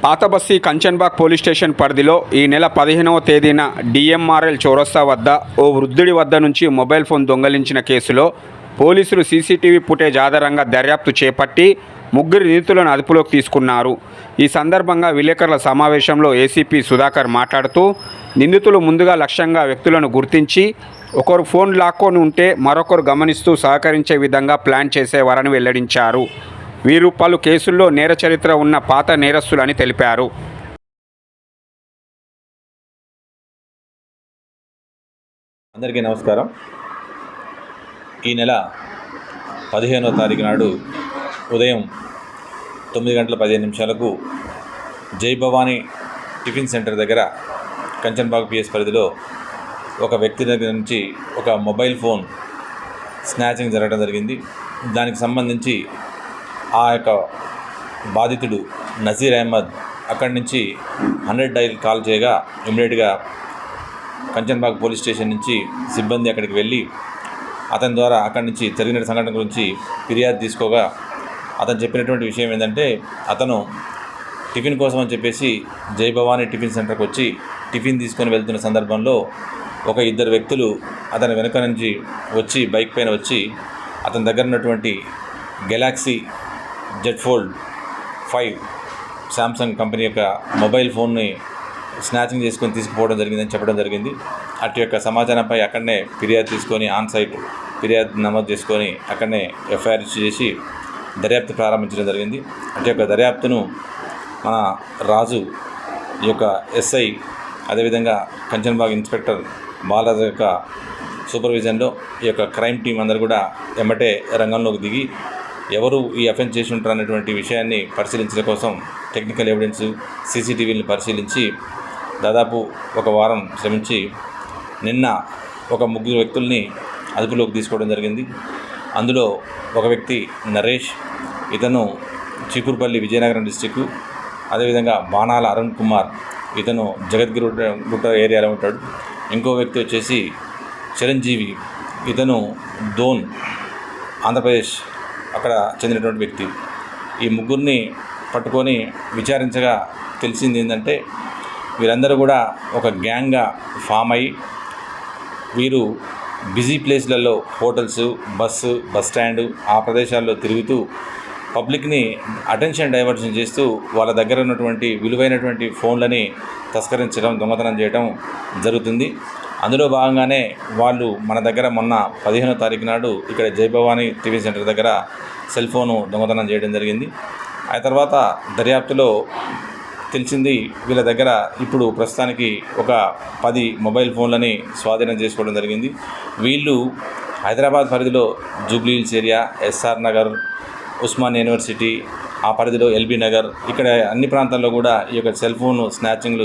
పాతబస్తీ Kanchanbagh police station పరిధిలో ఈ నెల 15వ తేదీన డిఎంఆర్ఎల్ చౌరస్తా వద్ద ఓ వృద్ధుడి వద్ద నుంచి మొబైల్ ఫోన్ దొంగలించిన కేసులో పోలీసులు సీసీటీవీ ఫుటేజ్ ఆధారంగా దర్యాప్తు చేపట్టి ముగ్గురు నిందితులను అదుపులోకి తీసుకున్నారు. ఈ సందర్భంగా విలేకరుల సమావేశంలో ఏసీపీ సుధాకర్ మాట్లాడుతూ, నిందితులు ముందుగా లక్ష్యంగా వ్యక్తులను గుర్తించి ఒకరు ఫోన్ లాక్కొని ఉంటే మరొకరు గమనిస్తూ సహకరించే విధంగా ప్లాన్ చేసేవారని వెల్లడించారు. వీరు పలు కేసుల్లో నేర చరిత్ర ఉన్న పాత నేరస్తులని తెలిపారు. అందరికీ నమస్కారం. ఈ నెల 15వ తారీఖు నాడు ఉదయం 9:15 జై భవానీ టిఫిన్ సెంటర్ దగ్గర కంచన్బాగ్ పిఎస్ పరిధిలో ఒక వ్యక్తి దగ్గర నుంచి ఒక మొబైల్ ఫోన్ స్నాచింగ్ జరగడం జరిగింది. దానికి సంబంధించి ఆ యొక్క బాధితుడు నజీర్ అహ్మద్ అక్కడి నుంచి 100 డైల్ కాల్ చేయగా ఇమ్మీడియట్గా కంచన్బాగ్ పోలీస్ స్టేషన్ నుంచి సిబ్బంది అక్కడికి వెళ్ళి అతని ద్వారా అక్కడి నుంచి జరిగిన సంఘటన గురించి ఫిర్యాదు తీసుకోగా అతను చెప్పినటువంటి విషయం ఏంటంటే, అతను టిఫిన్ కోసం అని చెప్పేసి జై భవానీ టిఫిన్ సెంటర్కి వచ్చి టిఫిన్ తీసుకొని వెళ్తున్న సందర్భంలో ఒక ఇద్దరు వ్యక్తులు అతని వెనుక నుంచి వచ్చి బైక్ పైన వచ్చి అతని దగ్గర ఉన్నటువంటి Galaxy Z fold 5 Samsung company యొక్క మొబైల్ ఫోన్ని స్నాచింగ్ చేసుకొని తీసుకుపోవడం జరిగిందని చెప్పడం జరిగింది. అటు యొక్క సమాచారంపై అక్కడనే ఫిర్యాదు తీసుకొని ఆన్సైట్ ఫిర్యాదు నమోదు చేసుకొని అక్కడనే ఎఫ్ఐఆర్ చేసి దర్యాప్తు ప్రారంభించడం జరిగింది. అటు యొక్క దర్యాప్తును మన రాజు ఈ యొక్క ఎస్ఐ అదేవిధంగా కంచన్బాగ్ ఇన్స్పెక్టర్ బాలరాజు యొక్క సూపర్విజన్లో ఈ యొక్క క్రైమ్ టీం అందరూ కూడా ఎమ్మటే రంగంలోకి దిగి ఎవరు ఈ అఫెన్స్ చేసి ఉంటారు అనేటువంటి విషయాన్ని పరిశీలించడం కోసం టెక్నికల్ ఎవిడెన్స్ సీసీటీవీని పరిశీలించి దాదాపు ఒక వారం శ్రమించి నిన్న ఒక ముగ్గురు వ్యక్తుల్ని అదుపులోకి తీసుకోవడం జరిగింది. అందులో ఒక వ్యక్తి నరేష్, ఇతను చీకుర్పల్లి విజయనగరం డిస్టిక్. అదేవిధంగా బాణాల అరుణ్ కుమార్, ఇతను జగద్గిరి ఏరియాలో ఉంటాడు. ఇంకో వ్యక్తి వచ్చేసి చిరంజీవి, ఇతను దోన్ ఆంధ్రప్రదేశ్ అక్కడ చెందినటువంటి వ్యక్తి. ఈ ముగ్గురిని పట్టుకొని విచారించగా తెలిసింది ఏంటంటే, వీరందరూ కూడా ఒక గ్యాంగ్గా ఫామ్ అయ్యి వీరు బిజీ ప్లేస్లలో హోటల్స్, బస్ స్టాండ్ ఆ ప్రదేశాల్లో తిరుగుతూ పబ్లిక్ని అటెన్షన్ డైవర్షన్ చేస్తూ వాళ్ళ దగ్గర ఉన్నటువంటి విలువైనటువంటి ఫోన్లని తస్కరించడం, దొంగతనం చేయడం జరుగుతుంది. అందులో భాగంగానే వాళ్ళు మన దగ్గర మొన్న 15వ తారీఖు నాడు ఇక్కడ జై భవానీ టిఫిన్ సెంటర్ దగ్గర సెల్ ఫోను దొంగతనం చేయడం జరిగింది. ఆ తర్వాత దర్యాప్తులో తెలిసింది, వీళ్ళ దగ్గర ఇప్పుడు ప్రస్తుతానికి ఒక 10 మొబైల్ ఫోన్లని స్వాధీనం చేసుకోవడం జరిగింది. వీళ్ళు హైదరాబాద్ పరిధిలో జూబ్లీ హిల్స్ ఏరియా, ఎస్ఆర్ నగర్, ఉస్మాన్ యూనివర్సిటీ ఆ పరిధిలో ఎల్బీ నగర్, ఇక్కడ అన్ని ప్రాంతాల్లో కూడా ఈ యొక్క సెల్ ఫోన్ స్నాచింగ్లు